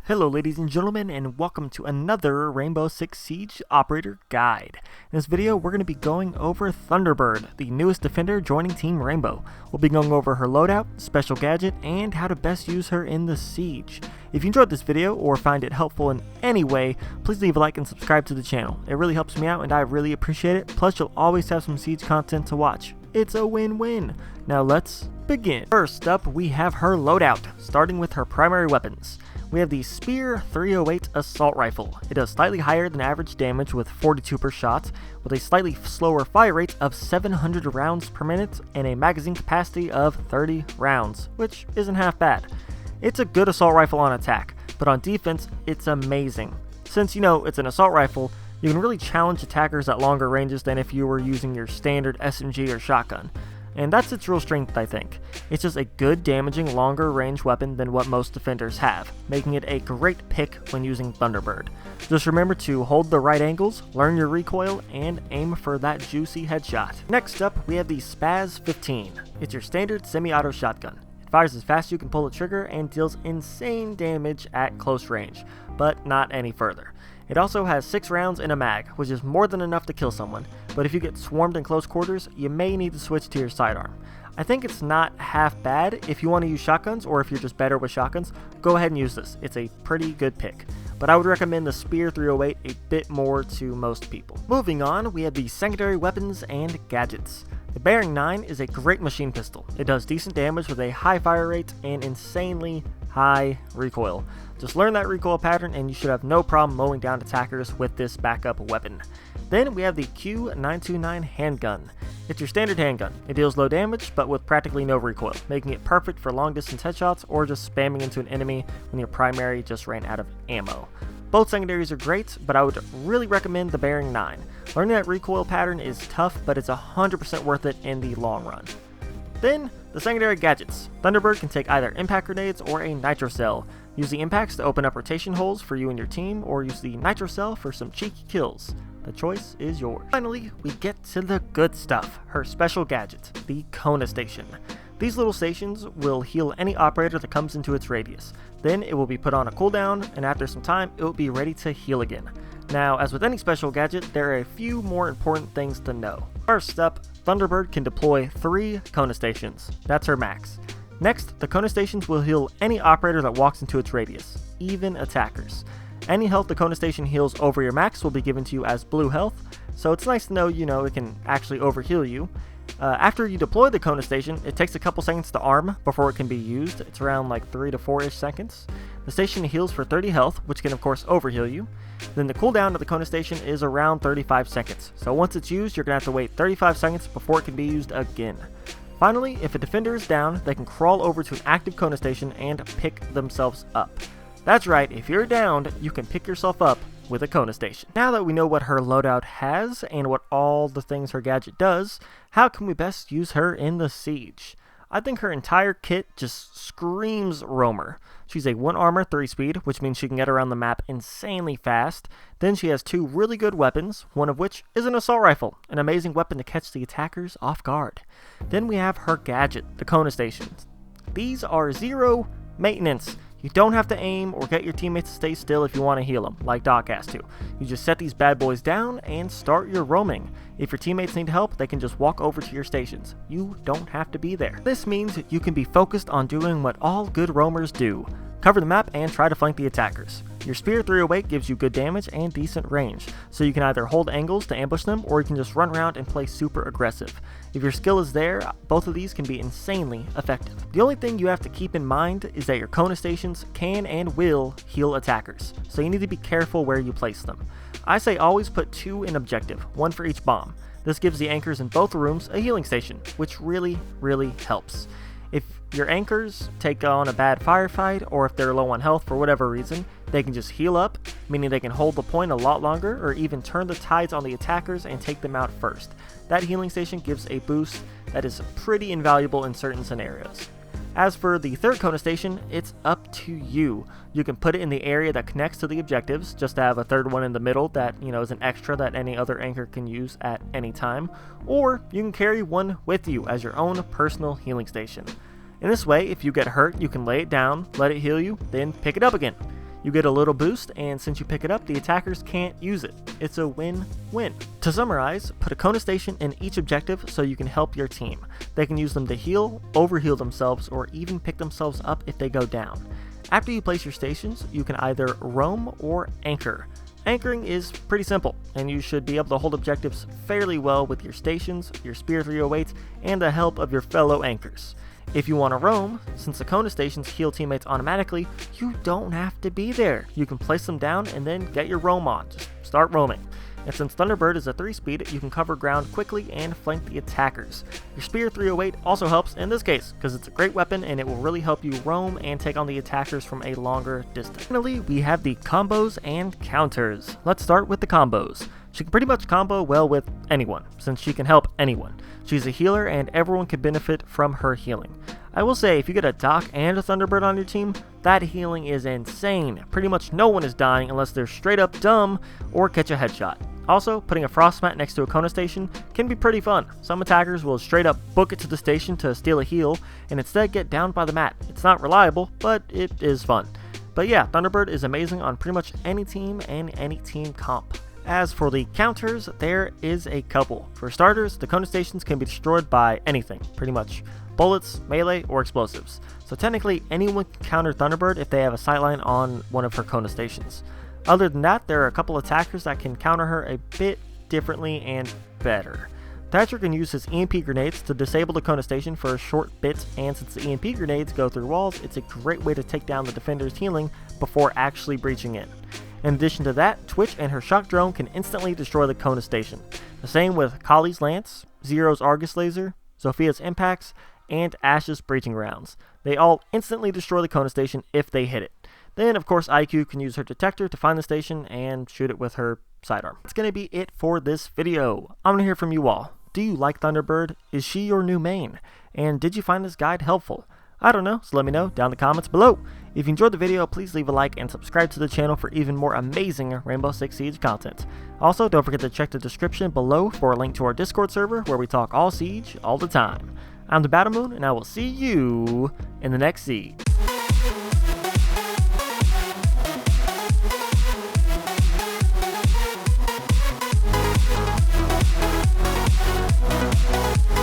Hello ladies and gentlemen, and welcome to another Rainbow Six Siege Operator Guide. In this video we're going to be going over Thunderbird, the newest defender joining Team Rainbow. We'll be going over her loadout, special gadget, and how to best use her in the siege. If you enjoyed this video or find it helpful in any way, please leave a like and subscribe to the channel. It really helps me out and I really appreciate it, plus you'll always have some siege content to watch. It's a win-win. Now let's begin. First up we have her loadout, starting with her primary weapons. We have the Spear 308 Assault Rifle. It does slightly higher than average damage with 42 per shot, with a slightly slower fire rate of 700 rounds per minute and a magazine capacity of 30 rounds, which isn't half bad. It's a good assault rifle on attack, but on defense, it's amazing. Since it's an assault rifle, you can really challenge attackers at longer ranges than if you were using your standard SMG or shotgun. And that's its real strength, I think. It's just a good damaging longer range weapon than what most defenders have, making it a great pick when using Thunderbird. Just remember to hold the right angles, learn your recoil, and aim for that juicy headshot. Next up, we have the Spaz 15. It's your standard semi-auto shotgun. It fires as fast as you can pull the trigger and deals insane damage at close range, but not any further. It also has 6 rounds in a mag, which is more than enough to kill someone, but if you get swarmed in close quarters, you may need to switch to your sidearm. I think it's not half bad. If you want to use shotguns, or if you're just better with shotguns, go ahead and use this. It's a pretty good pick. But I would recommend the Spear 308 a bit more to most people. Moving on, we have the secondary weapons and gadgets. The Bearing 9 is a great machine pistol. It does decent damage with a high fire rate and insanely high recoil. Just learn that recoil pattern and you should have no problem mowing down attackers with this backup weapon. Then we have the Q929 handgun. It's your standard handgun. It deals low damage but with practically no recoil, making it perfect for long distance headshots or just spamming into an enemy when your primary just ran out of ammo. Both secondaries are great, but I would really recommend the Bearing 9. Learning that recoil pattern is tough, but it's 100% worth it in the long run. Then, the secondary gadgets. Thunderbird can take either impact grenades or a nitro cell. Use the impacts to open up rotation holes for you and your team, or use the nitro cell for some cheeky kills. The choice is yours. Finally, we get to the good stuff, her special gadget, the Kona Station. These little stations will heal any operator that comes into its radius. Then it will be put on a cooldown, and after some time, it will be ready to heal again. Now, as with any special gadget, there are a few more important things to know. First up, Thunderbird can deploy 3 Kona Stations. That's her max. Next, the Kona Stations will heal any operator that walks into its radius, even attackers. Any health the Kona Station heals over your max will be given to you as blue health, so it's nice to know, it can actually overheal you. After you deploy the Kona Station, it takes a couple seconds to arm before it can be used. It's around like 3 to 4-ish seconds. The station heals for 30 health, which can of course overheal you. Then the cooldown of the Kona Station is around 35 seconds. So once it's used, you're going to have to wait 35 seconds before it can be used again. Finally, if a defender is down, they can crawl over to an active Kona Station and pick themselves up. That's right, if you're downed, you can pick yourself up with a Kona Station. Now that we know what her loadout has and what all the things her gadget does, how can we best use her in the siege? I think her entire kit just screams roamer. She's a 1 armor 3 speed, which means she can get around the map insanely fast. Then she has 2 really good weapons, one of which is an assault rifle, an amazing weapon to catch the attackers off guard. Then we have her gadget, the Kona Stations. These are 0 maintenance. You don't have to aim or get your teammates to stay still if you want to heal them, like Doc has to. You just set these bad boys down and start your roaming. If your teammates need help, they can just walk over to your stations. You don't have to be there. This means you can be focused on doing what all good roamers do. Cover the map and try to flank the attackers. Your Spear 308 gives you good damage and decent range, so you can either hold angles to ambush them or you can just run around and play super aggressive. If your skill is there, both of these can be insanely effective. The only thing you have to keep in mind is that your Kona Stations can and will heal attackers, so you need to be careful where you place them. I say always put 2 in objective, 1 for each bomb. This gives the anchors in both rooms a healing station, which really helps. If your anchors take on a bad firefight, or if they're low on health for whatever reason, they can just heal up, meaning they can hold the point a lot longer, or even turn the tides on the attackers and take them out first. That healing station gives a boost that is pretty invaluable in certain scenarios. As for the third Kona Station, it's up to you. You can put it in the area that connects to the objectives, just to have a third one in the middle that, is an extra that any other anchor can use at any time, or you can carry one with you as your own personal healing station. In this way, if you get hurt, you can lay it down, let it heal you, then pick it up again. You get a little boost, and since you pick it up, the attackers can't use it. It's a win-win. To summarize, put a Kona station in each objective so you can help your team. They can use them to heal, overheal themselves, or even pick themselves up if they go down. After you place your stations, you can either roam or anchor. Anchoring is pretty simple, and you should be able to hold objectives fairly well with your stations, your Spear 308s, and the help of your fellow anchors. If you want to roam, since the Kona stations heal teammates automatically, you don't have to be there. You can place them down and then get your roam on. Just start roaming. And since Thunderbird is a 3-speed, you can cover ground quickly and flank the attackers. Your Spear 308 also helps in this case, because it's a great weapon and it will really help you roam and take on the attackers from a longer distance. Finally, we have the combos and counters. Let's start with the combos. She can pretty much combo well with anyone, since she can help anyone. She's a healer and everyone can benefit from her healing. I will say, if you get a Doc and a Thunderbird on your team, that healing is insane. Pretty much no one is dying unless they're straight up dumb or catch a headshot. Also, putting a frost mat next to a Kona station can be pretty fun. Some attackers will straight up book it to the station to steal a heal and instead get downed by the mat. It's not reliable, but it is fun. But yeah, Thunderbird is amazing on pretty much any team and any team comp. As for the counters, there is a couple. For starters, the Kona stations can be destroyed by anything, pretty much. Bullets, melee, or explosives. So technically, anyone can counter Thunderbird if they have a sightline on one of her Kona stations. Other than that, there are a couple attackers that can counter her a bit differently and better. Thatcher can use his EMP grenades to disable the Kona station for a short bit, and since the EMP grenades go through walls, it's a great way to take down the defender's healing before actually breaching in. In addition to that, Twitch and her shock drone can instantly destroy the Kona station. The same with Kali's Lance, Zero's Argus Laser, Zophia's Impacts, and Ash's Breaching Rounds. They all instantly destroy the Kona station if they hit it. Then, of course, IQ can use her detector to find the station and shoot it with her sidearm. That's going to be it for this video. I'm going to hear from you all. Do you like Thunderbird? Is she your new main? And did you find this guide helpful? I don't know, so let me know down in the comments below. If you enjoyed the video, please leave a like and subscribe to the channel for even more amazing Rainbow Six Siege content. Also, don't forget to check the description below for a link to our Discord server where we talk all Siege all the time. I'm the Battle Moon, and I will see you in the next Siege.